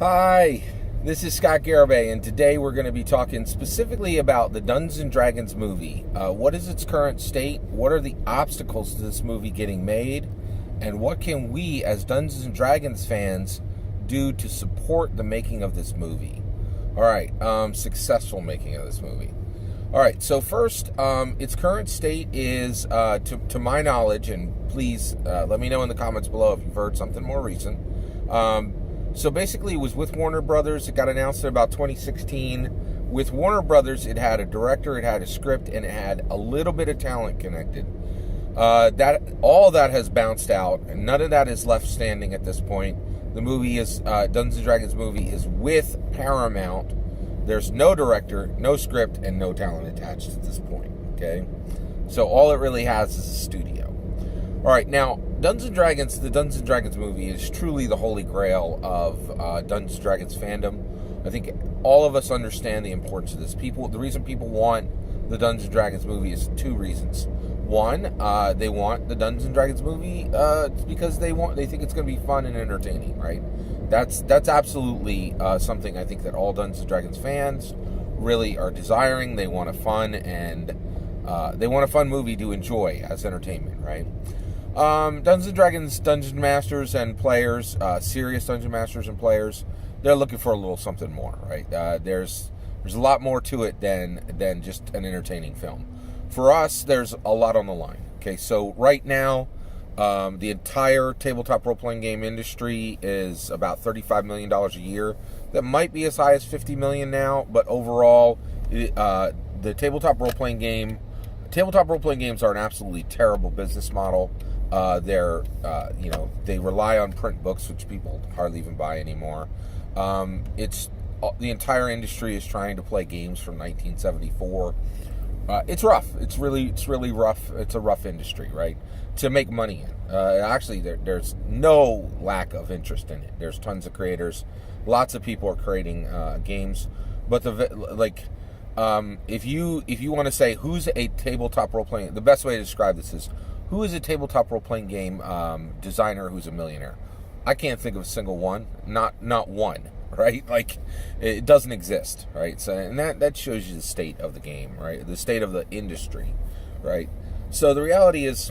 Hi, this is Scott Garibay, and today we're going to be talking specifically about the Dungeons & Dragons movie. What is its current state? What are the obstacles to this movie getting made? And what can we, as Dungeons & Dragons fans, do to support the making of this movie? Alright, successful making of this movie. Alright, so first, its current state is, to my knowledge, and please let me know in the comments below if you've heard something more recent. So basically, it was with Warner Brothers. It got announced in about 2016. With Warner Brothers, it had a director, it had a script, and it had a little bit of talent connected. All that has bounced out, and none of that is left standing at this point. The movie is Dungeons & Dragons movie is with Paramount. There's no director, no script, and no talent attached at this point. Okay, so all it really has is a studio. All right, now the Dungeons & Dragons movie is truly the holy grail of Dungeons & Dragons fandom. I think all of us understand the importance of this. The reason people want the Dungeons & Dragons movie is two reasons. One, they want the Dungeons & Dragons movie because they think it's going to be fun and entertaining, right? That's absolutely something I think that all Dungeons & Dragons fans really are desiring. They want a fun movie to enjoy as entertainment, right? Dungeons & Dragons Dungeon Masters and players, serious Dungeon Masters and players, they're looking for a little something more, right? There's a lot more to it than just an entertaining film. For us, there's a lot on the line. Okay, so right now, the entire tabletop role-playing game industry is about $35 million a year. That might be as high as $50 million now, but overall, the tabletop role-playing games are an absolutely terrible business model. They rely on print books, which people hardly even buy anymore. The entire industry is trying to play games from 1974. It's rough. It's really rough. It's a rough industry, right? To make money in. Actually, there's no lack of interest in it. There's tons of creators. Lots of people are creating games, but if you want to say who's a tabletop role playing, the best way to describe this is who is a tabletop role playing game designer who's a millionaire. I can't think of a single one. Not one. Right? Like, it doesn't exist, right? So, and that shows you the state of the game, right? The state of the industry, right? So the reality is,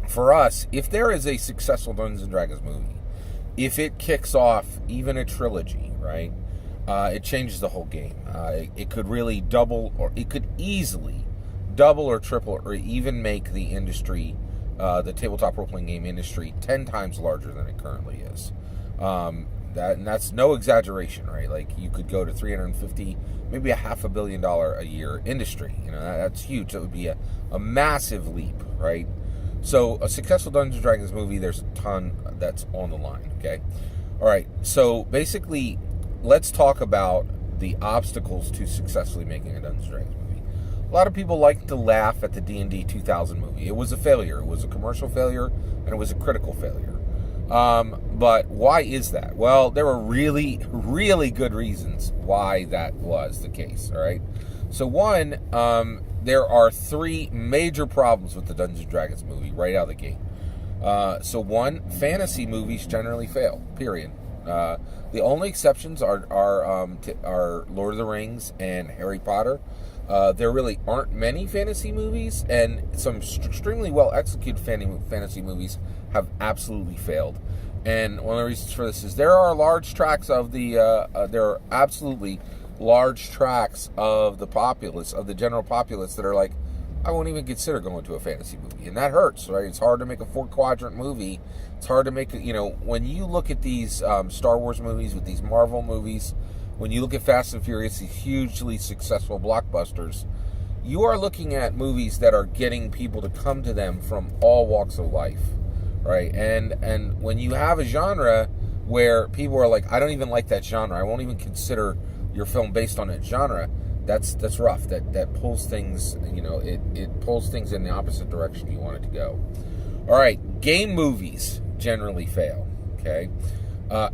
for us, if there is a successful Dungeons & Dragons movie, if it kicks off even a trilogy, right, it changes the whole game. It could really it could easily double or triple or even make the industry, the tabletop role-playing game industry, 10 times larger than it currently is. And that's no exaggeration, right? Like, you could go to 350, maybe a $500 million a year industry. That's huge. That would be a massive leap, right? So a successful Dungeons & Dragons movie, there's a ton that's on the line, okay? All right, so basically, let's talk about the obstacles to successfully making a Dungeons & Dragons movie. A lot of people like to laugh at the D&D 2000 movie. It was a failure. It was a commercial failure, and it was a critical failure. But why is that? Well, there were really, really good reasons why that was the case, all right? So one, there are three major problems with the Dungeons & Dragons movie right out of the gate. So one, fantasy movies generally fail, period. The only exceptions are Lord of the Rings and Harry Potter. There really aren't many fantasy movies, and some extremely well-executed fantasy movies have absolutely failed. And one of the reasons for this is there are large tracts of the populace, of the general populace, that are like, I won't even consider going to a fantasy movie, and that hurts, right? It's hard to make a 4-quadrant movie. It's hard to make, when you look at these Star Wars movies, with these Marvel movies, when you look at Fast and Furious, these hugely successful blockbusters, you are looking at movies that are getting people to come to them from all walks of life, right? And when you have a genre where people are like, I don't even like that genre, I won't even consider your film based on that genre, that's rough. That pulls things, it pulls things in the opposite direction you want it to go. All right, game movies generally fail, okay?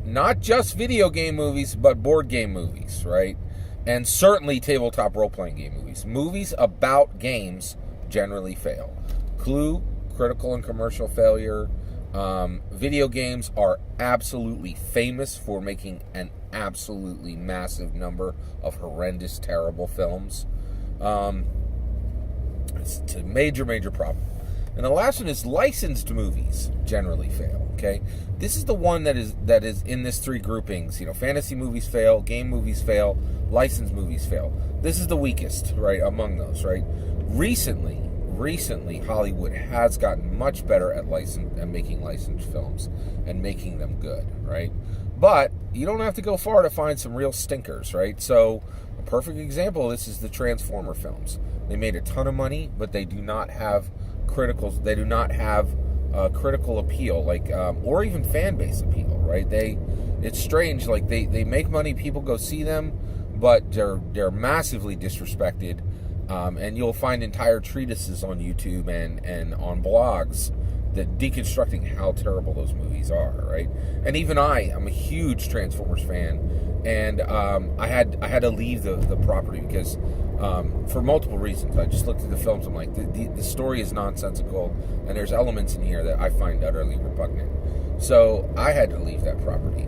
Not just video game movies, but board game movies, right? And certainly tabletop role-playing game movies. Movies about games generally fail. Clue, critical and commercial failure. Video games are absolutely famous for making an absolutely massive number of horrendous, terrible films. It's a major, major problem. And the last one is licensed movies generally fail. Okay, this is the one that is in this three groupings. Fantasy movies fail, game movies fail, licensed movies fail. This is the weakest, right, among those. Right, recently, Hollywood has gotten much better at making licensed films and making them good. Right, but you don't have to go far to find some real stinkers. Right, so a perfect example of this is the Transformer films. They made a ton of money, but they do not have critical appeal, or even fan base appeal, right? It's strange, they make money, people go see them, but they're massively disrespected, and you'll find entire treatises on YouTube and on blogs that deconstructing how terrible those movies are, right? And even I'm a huge Transformers fan, and I had to leave the property because for multiple reasons. I just looked at the films. I'm like, the story is nonsensical, and there's elements in here that I find utterly repugnant. So I had to leave that property.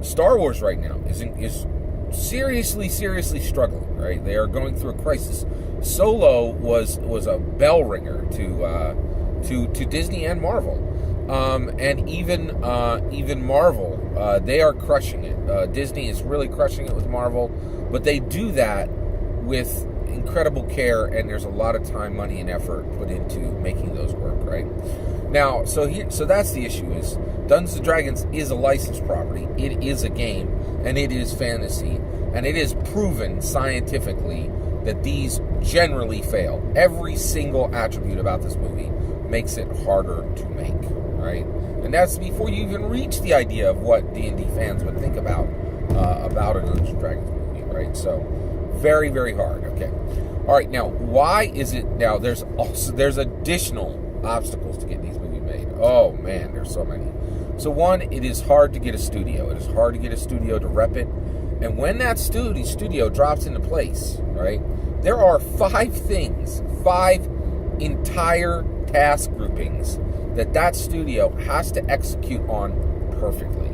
Star Wars right now is seriously struggling. Right, they are going through a crisis. Solo was a bell ringer to Disney and Marvel, and even Marvel, they are crushing it. Disney is really crushing it with Marvel, but they do that with incredible care, and there's a lot of time, money, and effort put into making those work, right? Now, so that's the issue, is Dungeons & Dragons is a licensed property, it is a game, and it is fantasy, and it is proven scientifically that these generally fail. Every single attribute about this movie makes it harder to make, right? And that's before you even reach the idea of what D&D fans would think about a Dungeons & Dragons movie, right? So, very, very hard. Okay. All right. Now, why is it? Now, there's additional obstacles to get these movies made. Oh man, there's so many. So one, it is hard to get a studio. It is hard to get a studio to rep it. And when that studio drops into place, right, there are five entire task groupings that studio has to execute on perfectly.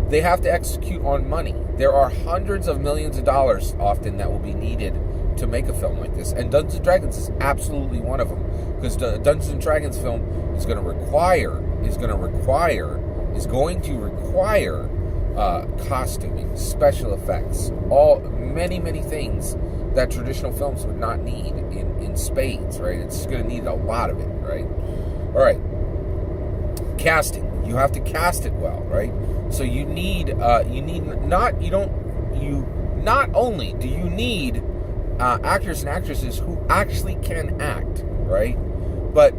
They have to execute on money. There are hundreds of millions of dollars often that will be needed to make a film like this, and Dungeons & Dragons is absolutely one of them, because the Dungeons & Dragons film is going to require costuming, special effects, many things that traditional films would not need in spades, right? It's going to need a lot of it, right? All right, casting. You have to cast it well, right? So you not only do you need actors and actresses who actually can act, right? But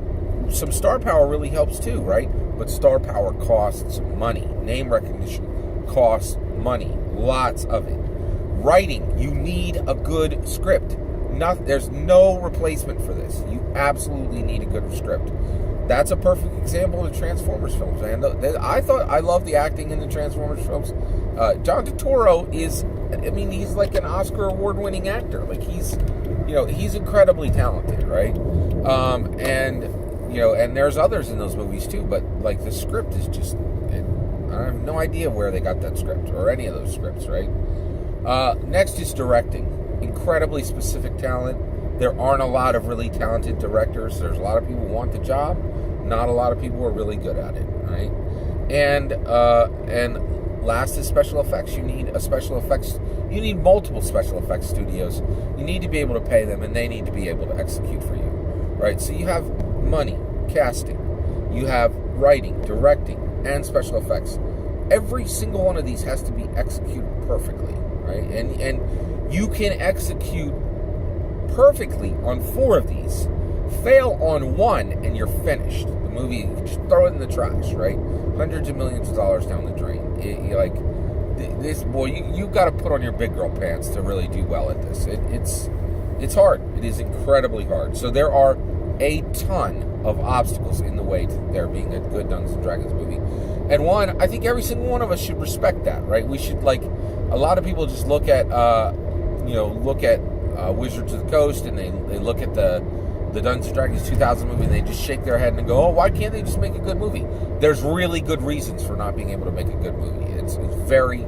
some star power really helps too, right? But star power costs money. Name recognition costs money. Lots of it. Writing, you need a good script. There's no replacement for this. You absolutely need a good script. That's a perfect example of the Transformers films, man. I love the acting in the Transformers films. John Turturro he's like an Oscar award-winning actor. Like he's incredibly talented, right? And there's others in those movies too. But like the script is just, I have no idea where they got that script or any of those scripts, right? Next is directing. Incredibly specific talent. There aren't a lot of really talented directors. There's a lot of people who want the job. Not a lot of people are really good at it, right? And last is special effects. You need multiple special effects studios. You need to be able to pay them, and they need to be able to execute for you, right? So you have money, casting, you have writing, directing, and special effects. Every single one of these has to be executed perfectly, right? And you can execute perfectly on 4 of these. Fail on 1 and you're finished. The movie, just throw it in the trash, right? Hundreds of millions of dollars down the drain. You've got to put on your big girl pants to really do well at this. It's hard. It is incredibly hard. So there are a ton of obstacles in the way to there being a good Dungeons & Dragons movie. And I think every single one of us should respect that, right? We should, a lot of people just look at Wizards of the Coast, and they look at the the Dungeons and Dragons 2000 movie, and they just shake their head and go, oh, why can't they just make a good movie? There's really good reasons for not being able to make a good movie. It's very,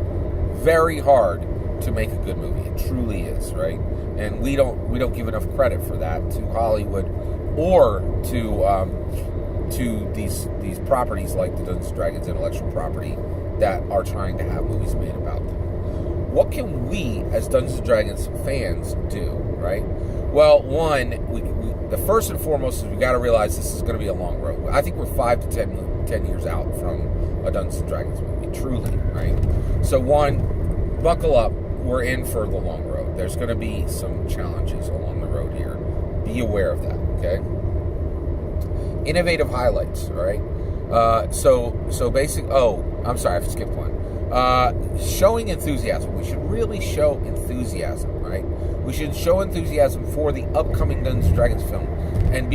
very hard to make a good movie. It truly is, right? And we don't give enough credit for that to Hollywood or to these properties like the Dungeons and Dragons intellectual property that are trying to have movies made about them. What can we as Dungeons and Dragons fans do, right? Well, one, the first and foremost is we got to realize this is going to be a long road. I think we're 5 to 10 years out from a Dungeons and Dragons movie, truly, right? So one, buckle up. We're in for the long road. There's going to be some challenges along the road here. Be aware of that, okay? Innovative highlights, all right? So basic. Oh, I'm sorry, I skipped one. Showing enthusiasm. We should really show enthusiasm, right? We should show enthusiasm for the upcoming Dungeons and Dragons film, and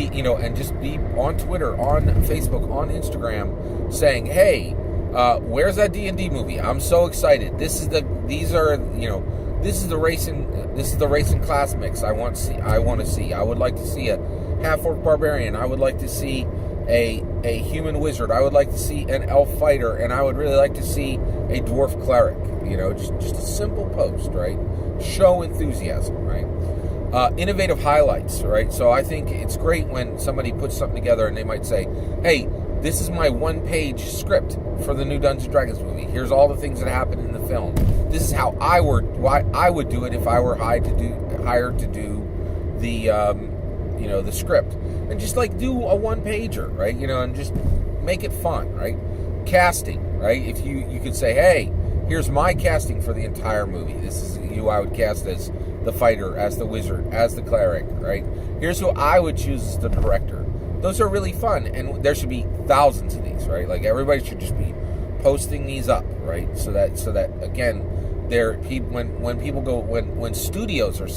just be on Twitter, on Facebook, on Instagram, saying, "Hey, where's that D&D movie? I'm so excited. This is the racing class mix I want to see. I would like to see a half-orc barbarian. I would like to see a human wizard. I would like to see an elf fighter, and I would really like to see a dwarf cleric. Just a simple post, right? Show enthusiasm, right? Innovative highlights, right? So I think it's great when somebody puts something together and they might say, hey, this is my one-page script for the new Dungeons & Dragons movie. Here's all the things that happen in the film. This is how I would do it if I were hired to do the script. And just do a one-pager, right? And just make it fun, right? Casting, right? If you could say, hey, here's my casting for the entire movie. This is who I would cast as the fighter, as the wizard, as the cleric, right? Here's who I would choose as the director. Those are really fun, and there should be thousands of these, right? Everybody should just be posting these up, right? So that again, when studios or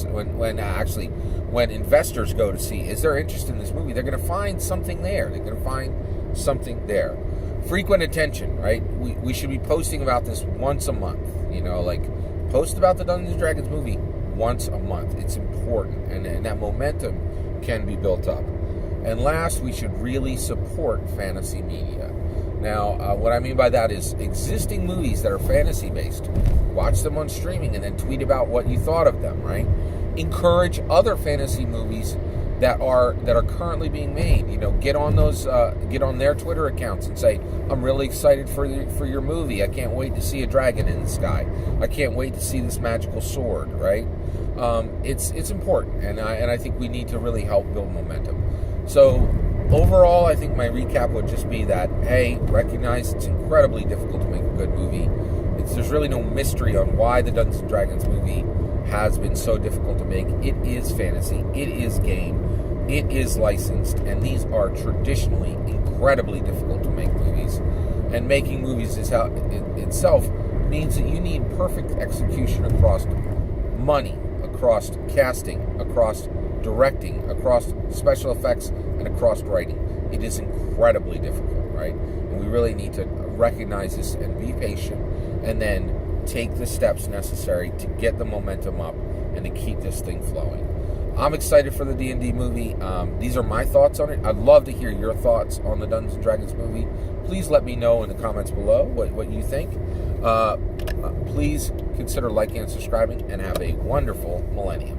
when investors go to see, is there interest in this movie? They're going to find something there. They're going to find something there. Frequent attention, right? We should be posting about this once a month. Post about the Dungeons and Dragons movie once a month. It's important, and that momentum can be built up. And last, we should really support fantasy media. Now, what I mean by that is existing movies that are fantasy-based. Watch them on streaming and then tweet about what you thought of them, right? Encourage other fantasy movies that are currently being made. Get on their Twitter accounts and say, I'm really excited for your movie. I can't wait to see a dragon in the sky. I can't wait to see this magical sword, right? It's important, and I think we need to really help build momentum. So overall, I think my recap would just be that, hey, recognize it's incredibly difficult to make a good movie. There's really no mystery on why the Dungeons & Dragons movie has been so difficult to make. It is fantasy. It is game. It is licensed. And these are traditionally incredibly difficult to make movies. And making movies itself means that you need perfect execution across money, across casting, across directing, across special effects, and across writing. It is incredibly difficult, right? And we really need to recognize this and be patient, and then take the steps necessary to get the momentum up and to keep this thing flowing. I'm excited for the D&D movie. These are my thoughts on it. I'd love to hear your thoughts on the Dungeons & Dragons movie. Please let me know in the comments below what you think. Please consider liking and subscribing, and have a wonderful millennium.